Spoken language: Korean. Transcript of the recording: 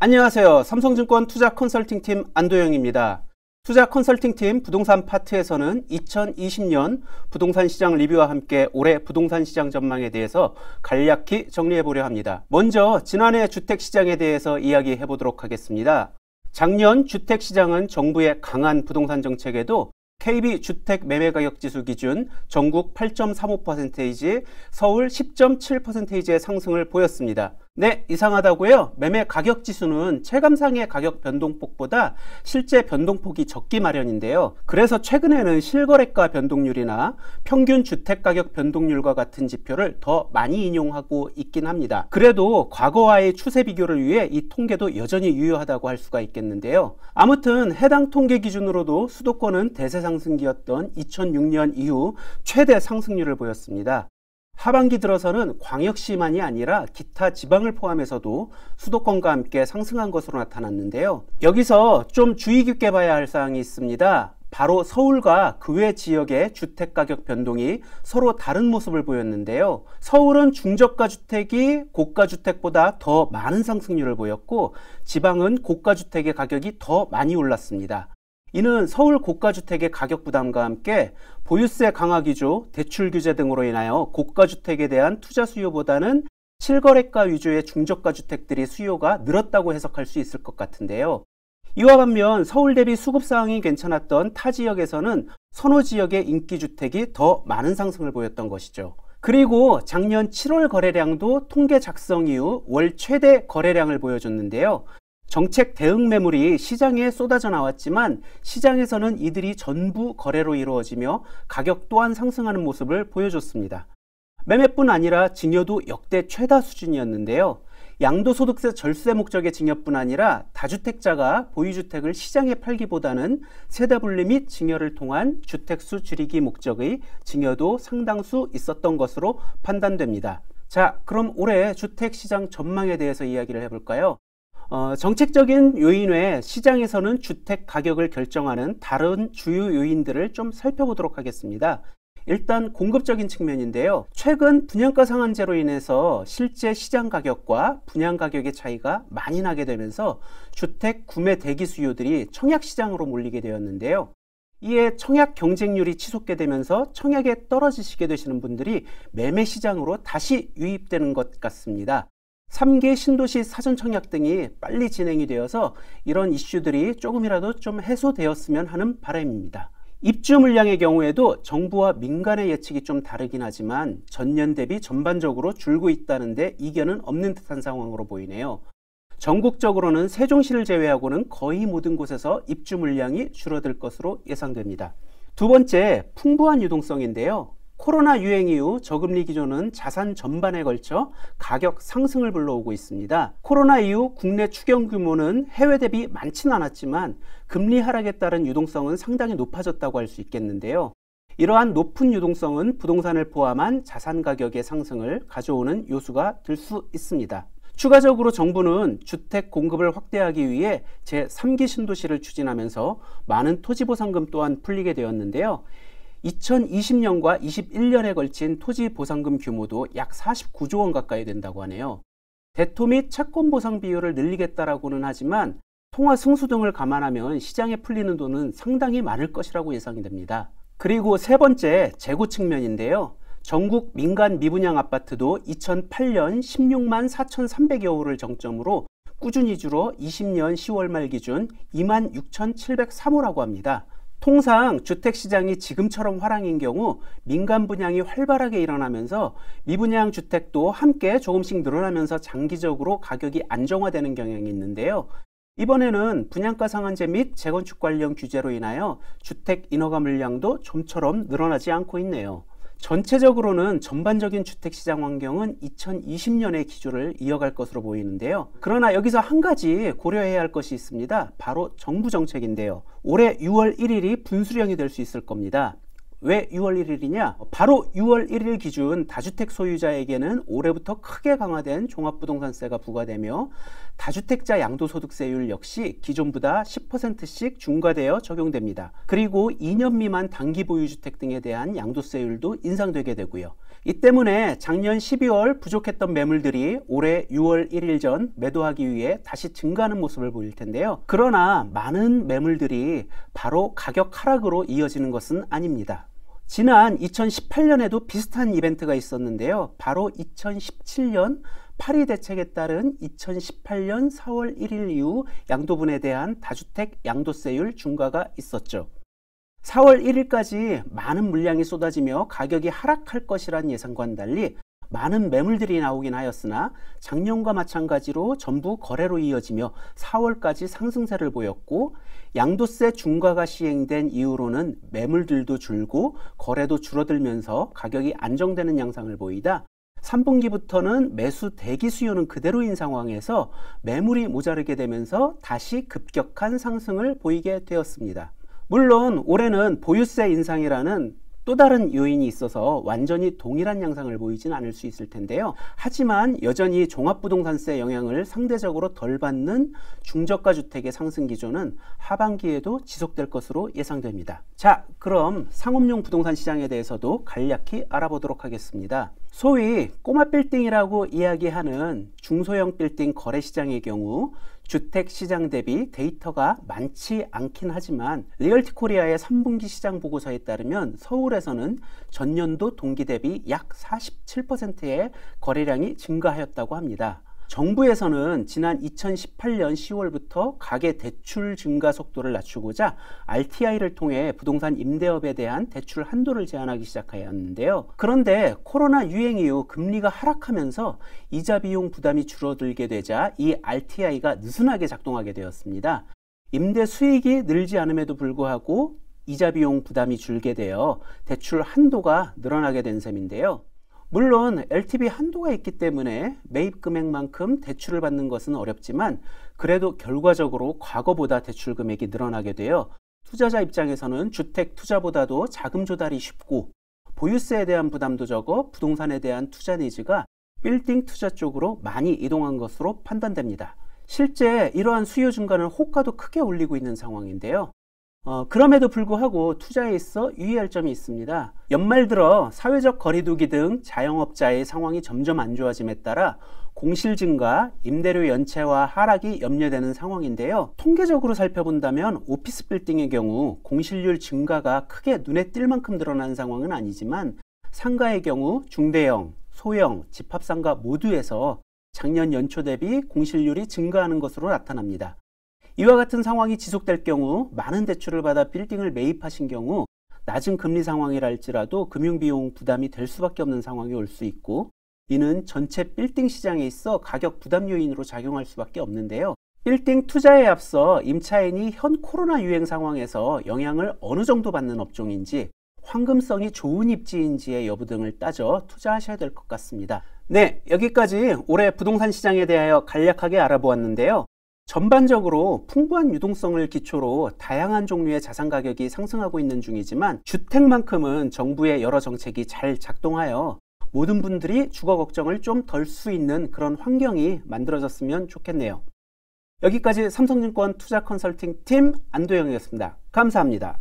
안녕하세요. 삼성증권 투자 컨설팅팀 안도영입니다. 투자 컨설팅팀 부동산 파트에서는 2020년 부동산 시장 리뷰와 함께 올해 부동산 시장 전망에 대해서 간략히 정리해 보려 합니다. 먼저 지난해 주택시장에 대해서 이야기해 보도록 하겠습니다. 작년 주택시장은 정부의 강한 부동산 정책에도 KB 주택 매매가격지수 기준 전국 8.35%, 서울 10.7%의 상승을 보였습니다. 네, 이상하다고요? 매매 가격 지수는 체감상의 가격 변동폭보다 실제 변동폭이 적기 마련인데요. 그래서 최근에는 실거래가 변동률이나 평균 주택가격 변동률과 같은 지표를 더 많이 인용하고 있긴 합니다. 그래도 과거와의 추세 비교를 위해 이 통계도 여전히 유효하다고 할 수가 있겠는데요. 아무튼 해당 통계 기준으로도 수도권은 대세 상승기였던 2006년 이후 최대 상승률을 보였습니다. 하반기 들어서는 광역시만이 아니라 기타 지방을 포함해서도 수도권과 함께 상승한 것으로 나타났는데요. 여기서 좀 주의 깊게 봐야 할 사항이 있습니다. 바로 서울과 그 외 지역의 주택가격 변동이 서로 다른 모습을 보였는데요. 서울은 중저가 주택이 고가 주택보다 더 많은 상승률을 보였고, 지방은 고가 주택의 가격이 더 많이 올랐습니다. 이는 서울 고가주택의 가격 부담과 함께 보유세 강화 기조, 대출 규제 등으로 인하여 고가주택에 대한 투자 수요보다는 실거래가 위주의 중저가 주택들이 수요가 늘었다고 해석할 수 있을 것 같은데요. 이와 반면 서울 대비 수급 상황이 괜찮았던 타 지역에서는 선호 지역의 인기주택이 더 많은 상승을 보였던 것이죠. 그리고 작년 7월 거래량도 통계 작성 이후 월 최대 거래량을 보여줬는데요. 정책 대응 매물이 시장에 쏟아져 나왔지만 시장에서는 이들이 전부 거래로 이루어지며 가격 또한 상승하는 모습을 보여줬습니다. 매매뿐 아니라 증여도 역대 최다 수준이었는데요. 양도소득세 절세 목적의 증여뿐 아니라 다주택자가 보유주택을 시장에 팔기보다는 세대분리 및 증여를 통한 주택수 줄이기 목적의 증여도 상당수 있었던 것으로 판단됩니다. 자, 그럼 올해 주택시장 전망에 대해서 이야기를 해볼까요? 정책적인 요인 외에 시장에서는 주택 가격을 결정하는 다른 주요 요인들을 좀 살펴보도록 하겠습니다. 일단 공급적인 측면인데요. 최근 분양가 상한제로 인해서 실제 시장 가격과 분양 가격의 차이가 많이 나게 되면서 주택 구매 대기 수요들이 청약 시장으로 몰리게 되었는데요. 이에 청약 경쟁률이 치솟게 되면서 청약에 떨어지시게 되시는 분들이 매매 시장으로 다시 유입되는 것 같습니다. 3개 신도시 사전 청약 등이 빨리 진행이 되어서 이런 이슈들이 조금이라도 좀 해소되었으면 하는 바람입니다. 입주 물량의 경우에도 정부와 민간의 예측이 좀 다르긴 하지만 전년 대비 전반적으로 줄고 있다는데 이견은 없는 듯한 상황으로 보이네요. 전국적으로는 세종시를 제외하고는 거의 모든 곳에서 입주 물량이 줄어들 것으로 예상됩니다. 두 번째, 풍부한 유동성인데요. 코로나 유행 이후 저금리 기조는 자산 전반에 걸쳐 가격 상승을 불러오고 있습니다. 코로나 이후 국내 추경 규모는 해외 대비 많지는 않았지만 금리 하락에 따른 유동성은 상당히 높아졌다고 할 수 있겠는데요. 이러한 높은 유동성은 부동산을 포함한 자산 가격의 상승을 가져오는 요소가 될 수 있습니다. 추가적으로 정부는 주택 공급을 확대하기 위해 제3기 신도시를 추진하면서 많은 토지보상금 또한 풀리게 되었는데요. 2020년과 21년에 걸친 토지보상금 규모도 약 49조 원 가까이 된다고 하네요. 대토 및 채권 보상 비율을 늘리겠다라고는 하지만 통화 승수 등을 감안하면 시장에 풀리는 돈은 상당히 많을 것이라고 예상이 됩니다. 그리고 세 번째, 재고 측면인데요. 전국 민간 미분양 아파트도 2008년 16만 4,300여 호를 정점으로 꾸준히 줄어 20년 10월 말 기준 26,703호라고 합니다. 통상 주택시장이 지금처럼 화랑인 경우 민간 분양이 활발하게 일어나면서 미분양 주택도 함께 조금씩 늘어나면서 장기적으로 가격이 안정화되는 경향이 있는데요. 이번에는 분양가 상한제 및 재건축 관련 규제로 인하여 주택 인허가 물량도 좀처럼 늘어나지 않고 있네요. 전체적으로는 전반적인 주택시장 환경은 2020년의 기조를 이어갈 것으로 보이는데요. 그러나 여기서 한 가지 고려해야 할 것이 있습니다. 바로 정부 정책인데요. 올해 6월 1일이 분수령이 될 수 있을 겁니다. 왜 6월 1일이냐? 바로 6월 1일 기준 다주택 소유자에게는 올해부터 크게 강화된 종합부동산세가 부과되며 다주택자 양도소득세율 역시 기존보다 10%씩 중과되어 적용됩니다. 그리고 2년 미만 단기 보유주택 등에 대한 양도세율도 인상되게 되고요. 이 때문에 작년 12월 부족했던 매물들이 올해 6월 1일 전 매도하기 위해 다시 증가하는 모습을 보일 텐데요. 그러나 많은 매물들이 바로 가격 하락으로 이어지는 것은 아닙니다. 지난 2018년에도 비슷한 이벤트가 있었는데요. 바로 2017년 파리 대책에 따른 2018년 4월 1일 이후 양도분에 대한 다주택 양도세율 중과가 있었죠. 4월 1일까지 많은 물량이 쏟아지며 가격이 하락할 것이란 예상과는 달리 많은 매물들이 나오긴 하였으나 작년과 마찬가지로 전부 거래로 이어지며 4월까지 상승세를 보였고, 양도세 중과가 시행된 이후로는 매물들도 줄고 거래도 줄어들면서 가격이 안정되는 양상을 보이다 3분기부터는 매수 대기 수요는 그대로인 상황에서 매물이 모자르게 되면서 다시 급격한 상승을 보이게 되었습니다. 물론 올해는 보유세 인상이라는 또 다른 요인이 있어서 완전히 동일한 양상을 보이진 않을 수 있을 텐데요. 하지만 여전히 종합부동산세 영향을 상대적으로 덜 받는 중저가 주택의 상승 기조는 하반기에도 지속될 것으로 예상됩니다. 자, 그럼 상업용 부동산 시장에 대해서도 간략히 알아보도록 하겠습니다. 소위 꼬마 빌딩이라고 이야기하는 중소형 빌딩 거래 시장의 경우 주택 시장 대비 데이터가 많지 않긴 하지만 리얼티 코리아의 3분기 시장 보고서에 따르면 서울에서는 전년도 동기 대비 약 47%의 거래량이 증가하였다고 합니다. 정부에서는 지난 2018년 10월부터 가계 대출 증가 속도를 낮추고자 RTI를 통해 부동산 임대업에 대한 대출 한도를 제한하기 시작하였는데요. 그런데 코로나 유행 이후 금리가 하락하면서 이자 비용 부담이 줄어들게 되자 이 RTI가 느슨하게 작동하게 되었습니다. 임대 수익이 늘지 않음에도 불구하고 이자 비용 부담이 줄게 되어 대출 한도가 늘어나게 된 셈인데요. 물론 LTV 한도가 있기 때문에 매입 금액만큼 대출을 받는 것은 어렵지만 그래도 결과적으로 과거보다 대출 금액이 늘어나게 되어 투자자 입장에서는 주택 투자보다도 자금 조달이 쉽고 보유세에 대한 부담도 적어 부동산에 대한 투자 니즈가 빌딩 투자 쪽으로 많이 이동한 것으로 판단됩니다. 실제 이러한 수요 증가는 호가도 크게 올리고 있는 상황인데요. 그럼에도 불구하고 투자에 있어 유의할 점이 있습니다. 연말 들어 사회적 거리두기 등 자영업자의 상황이 점점 안 좋아짐에 따라 공실 증가, 임대료 연체와 하락이 염려되는 상황인데요. 통계적으로 살펴본다면 오피스 빌딩의 경우 공실률 증가가 크게 눈에 띌 만큼 늘어난 상황은 아니지만 상가의 경우 중대형, 소형, 집합상가 모두에서 작년 연초 대비 공실률이 증가하는 것으로 나타납니다. 이와 같은 상황이 지속될 경우 많은 대출을 받아 빌딩을 매입하신 경우 낮은 금리 상황이라 할지라도 금융비용 부담이 될 수밖에 없는 상황이 올 수 있고, 이는 전체 빌딩 시장에 있어 가격 부담 요인으로 작용할 수밖에 없는데요. 빌딩 투자에 앞서 임차인이 현 코로나 유행 상황에서 영향을 어느 정도 받는 업종인지, 황금성이 좋은 입지인지의 여부 등을 따져 투자하셔야 될 것 같습니다. 네, 여기까지 올해 부동산 시장에 대하여 간략하게 알아보았는데요. 전반적으로 풍부한 유동성을 기초로 다양한 종류의 자산 가격이 상승하고 있는 중이지만 주택만큼은 정부의 여러 정책이 잘 작동하여 모든 분들이 주거 걱정을 좀 덜 수 있는 그런 환경이 만들어졌으면 좋겠네요. 여기까지 삼성증권 투자 컨설팅 팀 안도영이었습니다. 감사합니다.